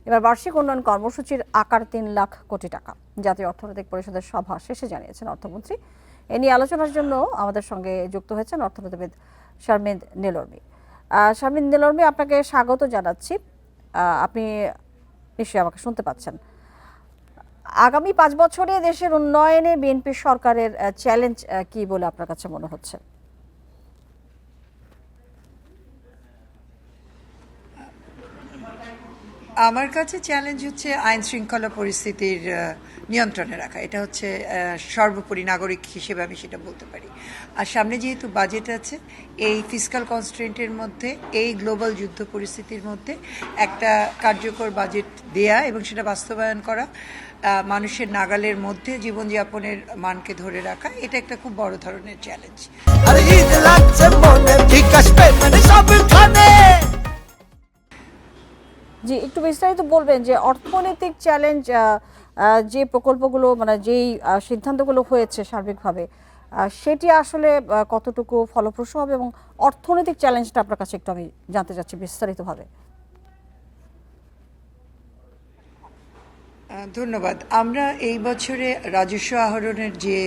এবার বার্ষিক উন্নয়ন কর্মসূচির আকার ৩ লাখ কোটি টাকা। জাতীয় অর্থনৈতিক পরিষদের সভা শেষে জানিয়েছেন অর্থমন্ত্রী। এ নিয়ে আলোচনার জন্য আমাদের সঙ্গে যুক্ত হয়েছেন অর্থনীতিবিদ শারমিন নেলোর্মী। শারমিন নেলোর্মী, আপনাকে স্বাগত জানাচ্ছি। আপনি নিশ্চয়ই আমাকে শুনতে পাচ্ছেন। আগামী ৫ বছরে দেশের উন্নয়নে বিএনপি সরকারের চ্যালেঞ্জ কি বলে আপনার কাছে মনে হচ্ছে? আমার কাছে চ্যালেঞ্জ হচ্ছে আইন শৃঙ্খলা পরিস্থিতির নিয়ন্ত্রণে রাখা। এটা হচ্ছে সর্বোপরি নাগরিক হিসেবে আমি সেটা বলতে পারি। আর সামনে যেহেতু বাজেট আছে, এই ফিসকাল কনস্ট্রেন্টের মধ্যে, এই গ্লোবাল যুদ্ধ পরিস্থিতির মধ্যে একটা কার্যকর বাজেট দেয়া এবং সেটা বাস্তবায়ন করা, মানুষের নাগালের মধ্যে জীবনযাপনের মানকে ধরে রাখা, এটা একটা খুব বড় ধরনের চ্যালেঞ্জ। জি, একটু বিস্তারিত বলবেন যে অর্থনৈতিক চ্যালেঞ্জ, যে প্রকল্পগুলো মানে যেই সিদ্ধান্তগুলো হয়েছে সার্বিকভাবে, সেটি আসলে কতটুকু ফলপ্রসূ হবে, এবং অর্থনৈতিক চ্যালেঞ্জটা আপনার কাছে একটু আমি জানতে চাচ্ছি বিস্তারিতভাবে। ধন্যবাদ। আমরা এই বছরে রাজস্ব আহরণের যে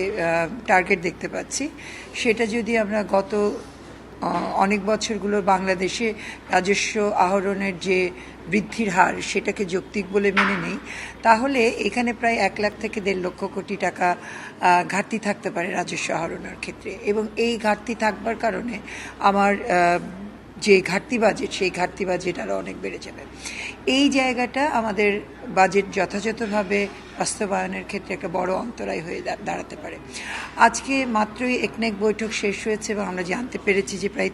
টার্গেট দেখতে পাচ্ছি, সেটা যদি আমরা গত অনেক বছরগুলো বাংলাদেশে রাজস্ব আহরণের যে বৃদ্ধির হার সেটাকে যৌক্তিক বলে মেনে নেই, তাহলে এখানে প্রায় 1 লাখ থেকে 1.5 লক্ষ কোটি টাকা ঘাটতি থাকতে পারে রাজস্ব আহরণের ক্ষেত্রে। এবং এই ঘাটতি থাকবার কারণে আমার যে ঘাটতি বাজেট, সেই ঘাটতি বাজেট আরও অনেক বেড়ে যাবে। এই জায়গাটা আমাদের বাজেট যথাযথভাবে বাস্তবায়নের ক্ষেত্রে একটা বড় অন্তরায় হয়ে দাঁড়াতে পারে। আজকে মাত্রই একনেক বৈঠক শেষ হয়েছে এবং আমরা জানতে পেরেছি যে প্রায়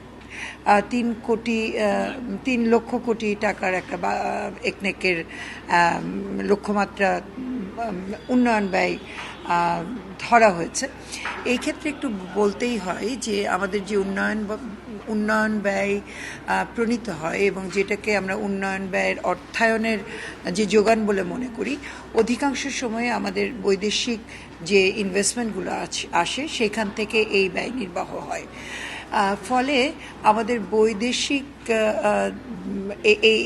3 লক্ষ কোটি টাকার একটা একনেকের লক্ষ্যমাত্রা উন্নয়ন ব্যয় ধরা হয়েছে। এই ক্ষেত্রে একটু বলতেই হয় যে আমাদের যে উন্নয়ন ব্যয় প্রণীত হয় এবং যেটাকে আমরা উন্নয়ন ব্যয়ের অর্থায়নের যে যোগান বলে মনে করি, অধিকাংশ সময়ে আমাদের বৈদেশিক যে ইনভেস্টমেন্টগুলো আসে সেখান থেকে এই ব্যয় নির্বাহ হয়। ফলে আমাদের বৈদেশিক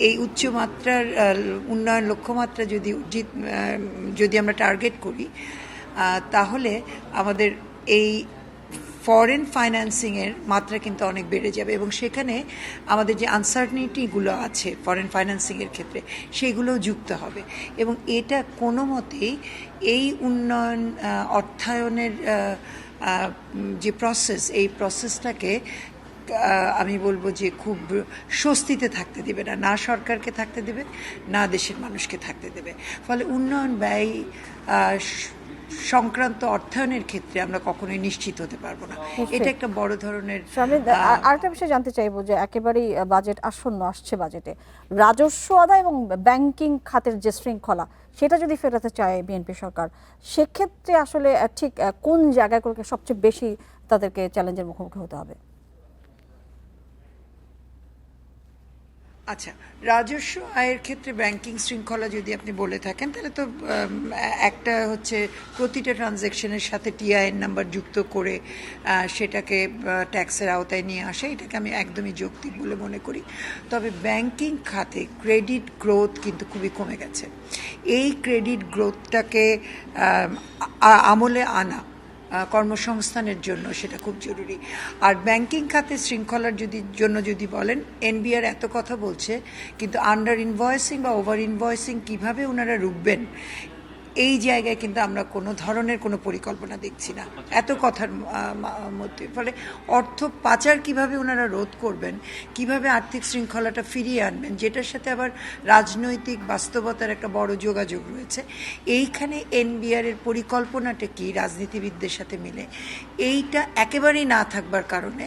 এই উচ্চমাত্রার উন্নয়ন লক্ষ্যমাত্রা যদি আমরা টার্গেট করি, তাহলে আমাদের এই ফরেন ফাইন্যান্সিংয়ের মাত্রা কিন্তু অনেক বেড়ে যাবে এবং সেখানে আমাদের যে আনসার্টেনিটিগুলো আছে ফরেন ফাইন্যান্সিংয়ের ক্ষেত্রে, সেগুলোও যুক্ত হবে। এবং এটা কোনো মতেই এই উন্নয়ন অর্থায়নের যে প্রসেস, এই প্রসেসটাকে আমি বলবো যে খুব স্বস্তিতে থাকতে দেবে না, না সরকারকে থাকতে দেবে, না দেশের মানুষকে থাকতে দেবে। ফলে উন্নয়ন ব্যয় সংক্রান্ত অর্থায়নের ক্ষেত্রে আমরা কখনোই নিশ্চিত হতে পারবো না। এটা একটা বড় ধরনের। আরেকটা বিষয় জানতে চাইবো যে একেবারেই বাজেট আসন্ন আসছে, বাজেটে রাজস্ব আদায় এবং ব্যাংকিং খাতের যে শৃঙ্খলা, সেটা যদি ফেরাতে চায় বিএনপি সরকার, সেক্ষেত্রে আসলে ঠিক কোন জায়গাগুলোকে সবচেয়ে বেশি তাদেরকে চ্যালেঞ্জের মুখোমুখি হতে হবে? আচ্ছা, রাজস্ব আয়ের ক্ষেত্রে ব্যাংকিং শৃঙ্খলা যদি আপনি বলে থাকেন, তাহলে তো একটা হচ্ছে প্রতিটা ট্রানজ্যাকশনের সাথে টিআইএন নাম্বার যুক্ত করে সেটাকে ট্যাক্সের আওতায় নিয়ে আসা, এটাকে আমি একদমই যৌক্তিক বলে মনে করি। তবে ব্যাংকিং খাতে ক্রেডিট গ্রোথ কিন্তু খুবই কমে গেছে। এই ক্রেডিট গ্রোথটাকে আমলে আনা কর্মসংস্থানের জন্য সেটা খুব জরুরি। আর ব্যাংকিং খাতে শৃঙ্খলার যদি বলেন, এনবিআর এত কথা বলছে, কিন্তু আন্ডার ইনভয়েসিং বা ওভার ইনভয়েসিং কীভাবে ওনারা রুখবেন, এই জায়গায় কিন্তু আমরা কোনো ধরনের কোনো পরিকল্পনা দেখছি না এত কথার মধ্যে। ফলে অর্থ পাচার কিভাবে ওনারা রোধ করবেন, কিভাবে আর্থিক শৃঙ্খলাটা ফিরিয়ে আনবেন, যেটার সাথে আবার রাজনৈতিক বাস্তবতার একটা বড় যোগাযোগ রয়েছে, এইখানে এনবিআরের পরিকল্পনাটা কি রাজনীতিবিদদের সাথে মিলে, এইটা একেবারেই না থাকবার কারণে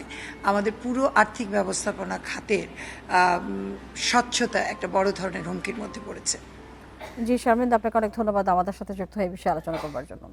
আমাদের পুরো আর্থিক ব্যবস্থাপনা খাতের স্বচ্ছতা একটা বড় ধরনের হুমকির মধ্যে পড়েছে। জি শারমিন, আপনাকে অনেক ধন্যবাদ আমাদের সাথে যুক্ত হয়ে এই বিষয়ে আলোচনা করবার জন্য।